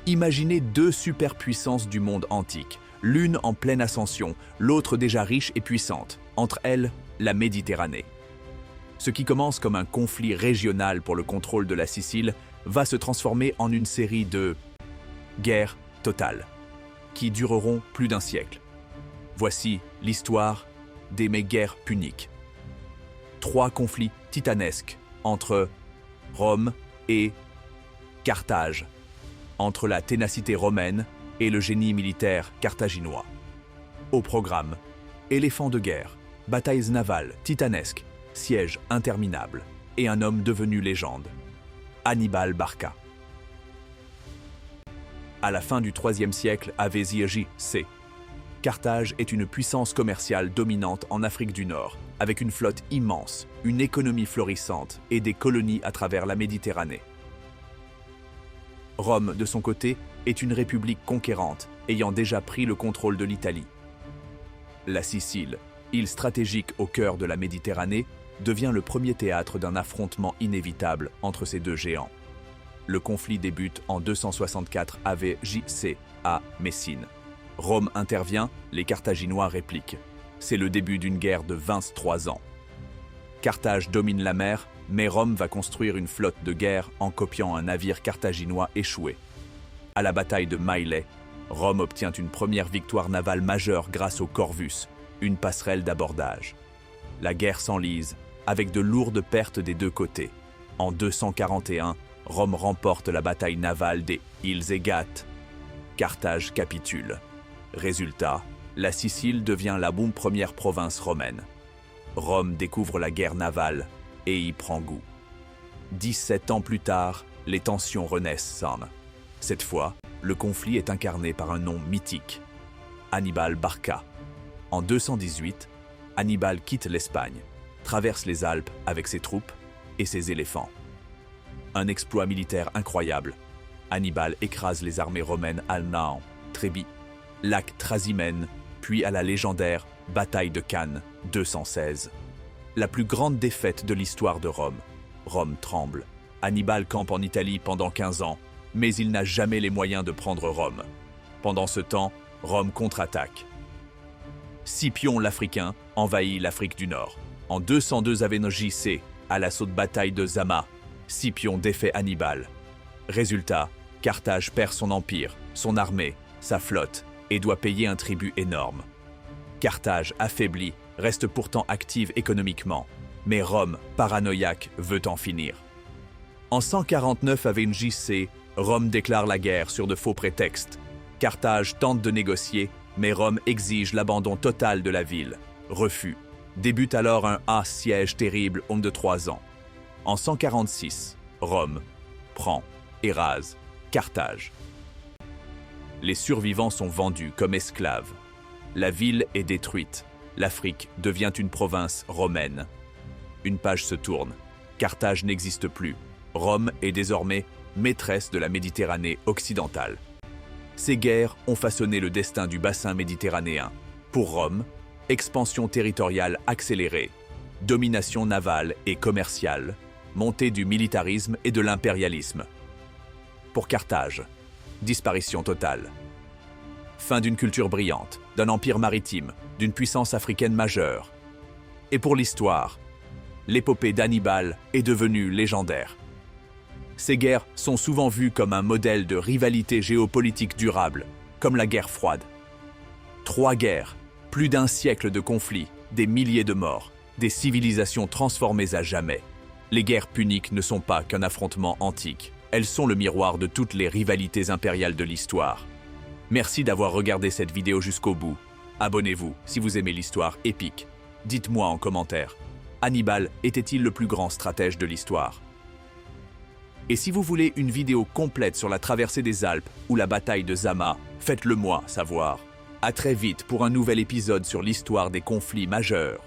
Imaginez deux superpuissances du monde antique, l'une en pleine ascension, l'autre déjà riche et puissante, entre elles, la Méditerranée. Ce qui commence comme un conflit régional pour le contrôle de la Sicile va se transformer en une série de guerres totales, qui dureront plus d'un siècle. Voici l'histoire des guerres puniques. 3 conflits titanesques entre Rome et Carthage, entre la ténacité romaine et le génie militaire carthaginois. Au programme, éléphants de guerre, batailles navales titanesques, sièges interminables et un homme devenu légende, Hannibal Barca. À la fin du IIIe siècle avait J.C. Carthage est une puissance commerciale dominante en Afrique du Nord, avec une flotte immense, une économie florissante et des colonies à travers la Méditerranée. Rome, de son côté, est une république conquérante, ayant déjà pris le contrôle de l'Italie. La Sicile, île stratégique au cœur de la Méditerranée, devient le premier théâtre d'un affrontement inévitable entre ces deux géants. Le conflit débute en 264 AV.J.C. à Messine. Rome intervient, les Carthaginois répliquent. C'est le début d'une guerre de 23 ans. Carthage domine la mer, mais Rome va construire une flotte de guerre en copiant un navire carthaginois échoué. À la bataille de Mylae, Rome obtient une première victoire navale majeure grâce au Corvus, une passerelle d'abordage. La guerre s'enlise, avec de lourdes pertes des deux côtés. En 241, Rome remporte la bataille navale des îles Égates. Carthage capitule. Résultat, la Sicile devient la première province romaine. Rome découvre la guerre navale et y prend goût. 17 ans plus tard, les tensions renaissent. Cette fois, le conflit est incarné par un nom mythique, Hannibal Barca. En 218, Hannibal quitte l'Espagne, traverse les Alpes avec ses troupes et ses éléphants. Un exploit militaire incroyable. Hannibal écrase les armées romaines à Naon, Trébi, lac Trasimène, puis à la légendaire bataille de Cannes, 216. La plus grande défaite de l'histoire de Rome. Rome tremble. Hannibal campe en Italie pendant 15 ans, mais il n'a jamais les moyens de prendre Rome. Pendant ce temps, Rome contre-attaque. Scipion l'Africain envahit l'Afrique du Nord. En 202 AV.J.C., à l'assaut de bataille de Zama, Scipion défait Hannibal. Résultat, Carthage perd son empire, son armée, sa flotte et doit payer un tribut énorme. Carthage, affaibli, reste pourtant active économiquement, mais Rome, paranoïaque, veut en finir. En 149 AV.J.C., Rome déclare la guerre sur de faux prétextes. Carthage tente de négocier, mais Rome exige l'abandon total de la ville. Refus. Débute alors un siège terrible de 3 ans. En 146, Rome prend et rase Carthage. Les survivants sont vendus comme esclaves. La ville est détruite. L'Afrique devient une province romaine. Une page se tourne. Carthage n'existe plus. Rome est désormais maîtresse de la Méditerranée occidentale. Ces guerres ont façonné le destin du bassin méditerranéen. Pour Rome, expansion territoriale accélérée, domination navale et commerciale, montée du militarisme et de l'impérialisme. Pour Carthage, disparition totale. Fin d'une culture brillante, d'un empire maritime, d'une puissance africaine majeure. Et pour l'histoire, l'épopée d'Hannibal est devenue légendaire. Ces guerres sont souvent vues comme un modèle de rivalité géopolitique durable, comme la guerre froide. 3 guerres, plus d'1 siècle de conflits, des milliers de morts, des civilisations transformées à jamais. Les guerres puniques ne sont pas qu'un affrontement antique, elles sont le miroir de toutes les rivalités impériales de l'histoire. Merci d'avoir regardé cette vidéo jusqu'au bout. Abonnez-vous si vous aimez l'histoire épique. Dites-moi en commentaire, Hannibal était-il le plus grand stratège de l'histoire? Et si vous voulez une vidéo complète sur la traversée des Alpes ou la bataille de Zama, faites-le moi savoir. À très vite pour un nouvel épisode sur l'histoire des conflits majeurs.